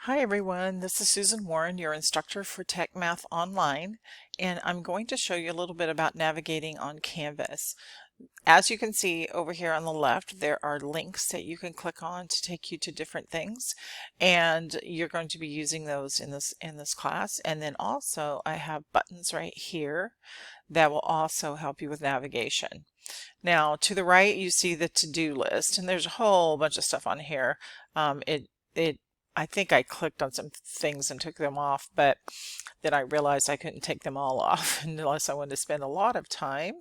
Hi everyone, this is Susan Warren, your instructor for Tech Math Online, and I'm going to show you a little bit about navigating on Canvas. As you can see over here on the left, there are links that you can click on to take you to different things, and you're going to be using those in this class. And then also I have buttons right here that will also help you with navigation. Now to the right you see the to-do list, and there's a whole bunch of stuff on here. I think I clicked on some things and took them off, but then I realized I couldn't take them all off unless I wanted to spend a lot of time.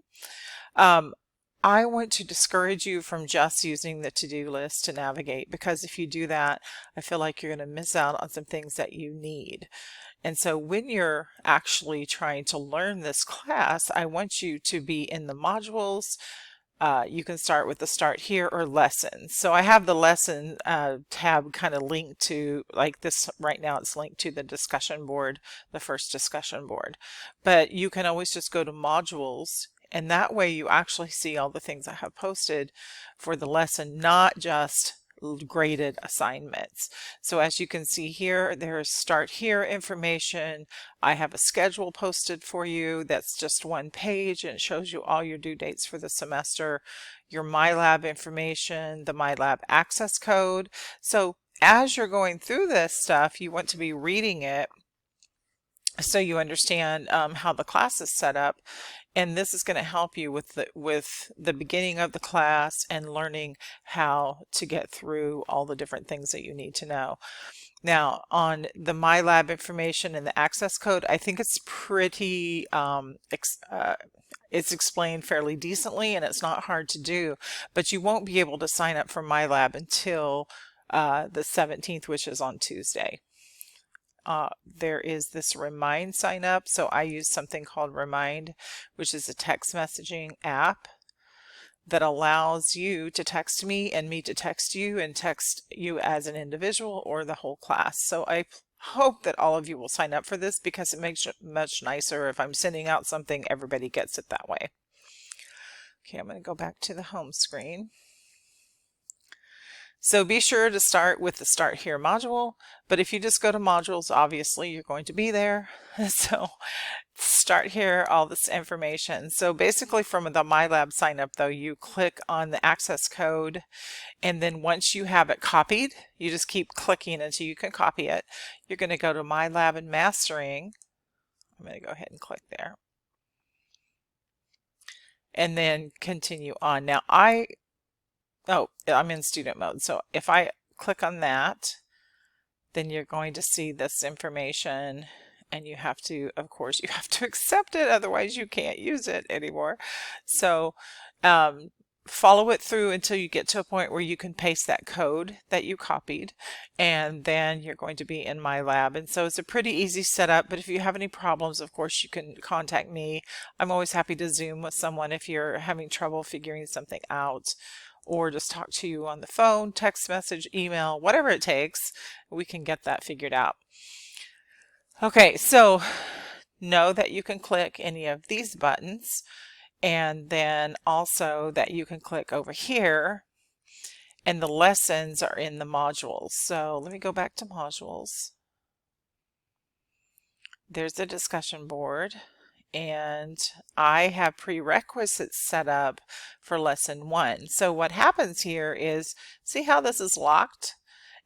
I want to discourage you from just using the to-do list to navigate, because if you do that, I feel like you're going to miss out on some things that you need. And so when you're actually trying to learn this class, I want you to be in the modules. You can start with the start here or lessons. So I have the lesson tab kind of linked to, like this right now, it's linked to the discussion board, the first discussion board. But you can always just go to modules, and that way you actually see all the things I have posted for the lesson, not just graded assignments. So as you can see here, there's start here information. I have a schedule posted for you that's just one page, and it shows you all your due dates for the semester, your MyLab information, the MyLab access code. So as you're going through this stuff, you want to be reading it so you understand how the class is set up. And this is going to help you with the beginning of the class and learning how to get through all the different things that you need to know. Now, on the MyLab information and the access code, I think it's pretty, it's explained fairly decently, and it's not hard to do, but you won't be able to sign up for MyLab until the 17th, which is on Tuesday. There is this Remind sign up. So I use something called Remind, which is a text messaging app that allows you to text me and me to text you and text you as an individual or the whole class. So I hope that all of you will sign up for this, because it makes it much nicer if I'm sending out something, everybody gets it that way. Okay, I'm going to go back to the home screen. So be sure to start with the Start Here module, but if you just go to modules, obviously you're going to be there. So start here, all this information. So basically from the MyLab sign up though, you click on the access code, and then once you have it copied, you just keep clicking until you can copy it. You're going to go to MyLab and Mastering. I'm going to go ahead and click there. And then continue on. Now I'm in student mode. So if I click on that, then you're going to see this information, and you have to, of course, you have to accept it. Otherwise you can't use it anymore. So follow it through until you get to a point where you can paste that code that you copied, and then you're going to be in MyLab. And so it's a pretty easy setup, but if you have any problems, of course, you can contact me. I'm always happy to Zoom with someone if you're having trouble figuring something out, or just talk to you on the phone, text message, email, whatever it takes. We can get that figured out. Okay, so know that you can click any of these buttons, and then also that you can click over here, and the lessons are in the modules. So let me go back to modules. There's the discussion board, and I have prerequisites set up for lesson 1. So what happens here is, see how this is locked?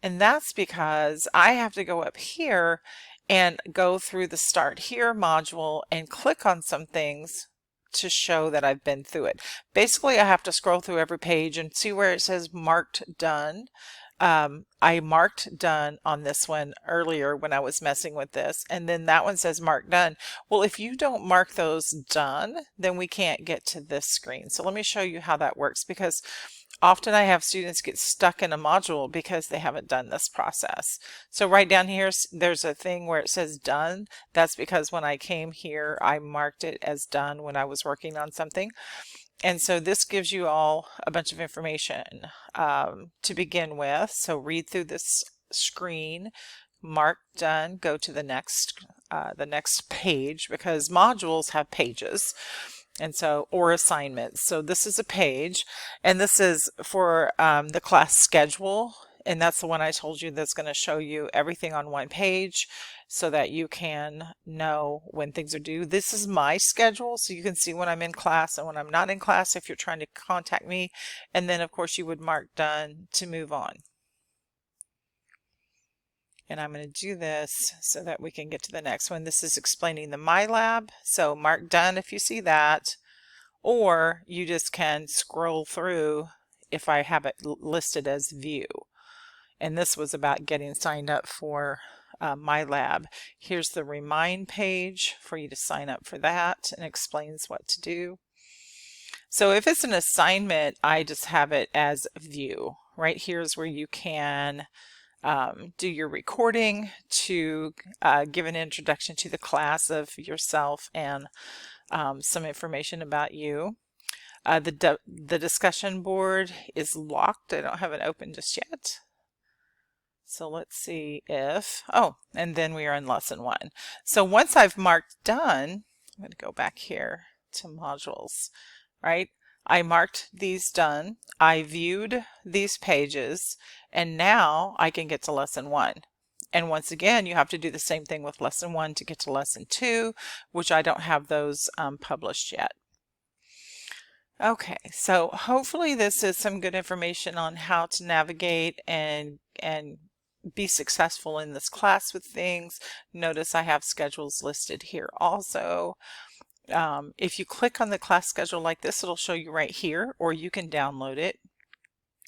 And that's because I have to go up here and go through the Start Here module and click on some things to show that I've been through it. Basically, I have to scroll through every page and see where it says marked done. I marked done on this one earlier when I was messing with this, and then that one says mark done. Well, if you don't mark those done, then we can't get to this screen. So let me show you how that works, because often I have students get stuck in a module because they haven't done this process. So right down here, there's a thing where it says done. That's because when I came here, I marked it as done when I was working on something. And so this gives you all a bunch of information to begin with. So read through this screen, mark done, go to the next page, because modules have pages. And so, or assignments. So this is a page, and this is for the class schedule and that's the one I told you that's going to show you everything on one page so that you can know when things are due. This is my schedule, so you can see when I'm in class and when I'm not in class if you're trying to contact me. And then of course you would mark done to move on. And I'm going to do this so that we can get to the next one. This is explaining the My Lab. So mark done if you see that, or you just can scroll through if I have it listed as view. And this was about getting signed up for My Lab. Here's the remind page for you to sign up for that, and explains what to do. So if it's an assignment, I just have it as view. Right here's where you can do your recording to give an introduction to the class of yourself and some information about you. The discussion board is locked. I don't have it open just yet. So let's see if, oh, and then we are in lesson 1. So once I've marked done, I'm going to go back here to modules, right? I marked these done, I viewed these pages, and now I can get to lesson 1. And once again, you have to do the same thing with lesson 1 to get to lesson 2, which I don't have those published yet. Okay, so hopefully this is some good information on how to navigate and be successful in this class with things. Notice I have schedules listed here also. If you click on the class schedule like this, it'll show you right here, or you can download it.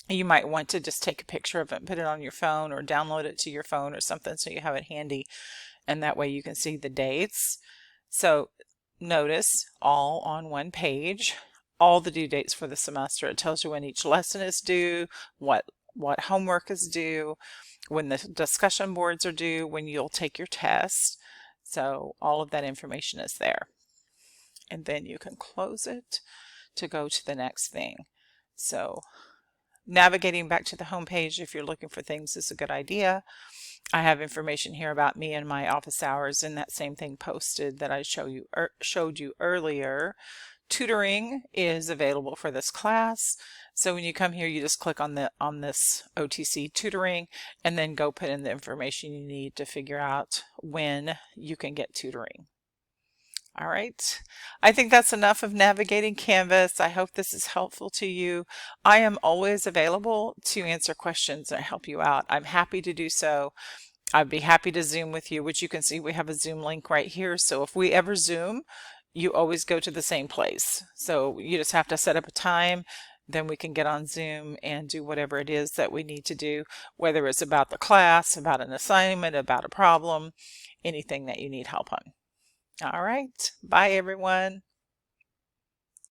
You might want to just take a picture of it and put it on your phone, or download it to your phone or something so you have it handy, and that way you can see the dates. So notice all on one page, all the due dates for the semester. It tells you when each lesson is due, what homework is due, when the discussion boards are due, when you'll take your test. So all of that information is there. And then you can close it to go to the next thing. So navigating back to the home page if you're looking for things is a good idea. I have information here about me and my office hours, and that same thing posted that I showed you earlier. Tutoring is available for this class. So when you come here, you just click on this OTC tutoring and then go put in the information you need to figure out when you can get tutoring. All right, I think that's enough of navigating Canvas. I hope this is helpful to you. I am always available to answer questions and help you out. I'm happy to do so. I'd be happy to Zoom with you, which you can see we have a Zoom link right here. So if we ever Zoom, you always go to the same place. So you just have to set up a time, then we can get on Zoom and do whatever it is that we need to do, whether it's about the class, about an assignment, about a problem, anything that you need help on. All right. Bye, everyone.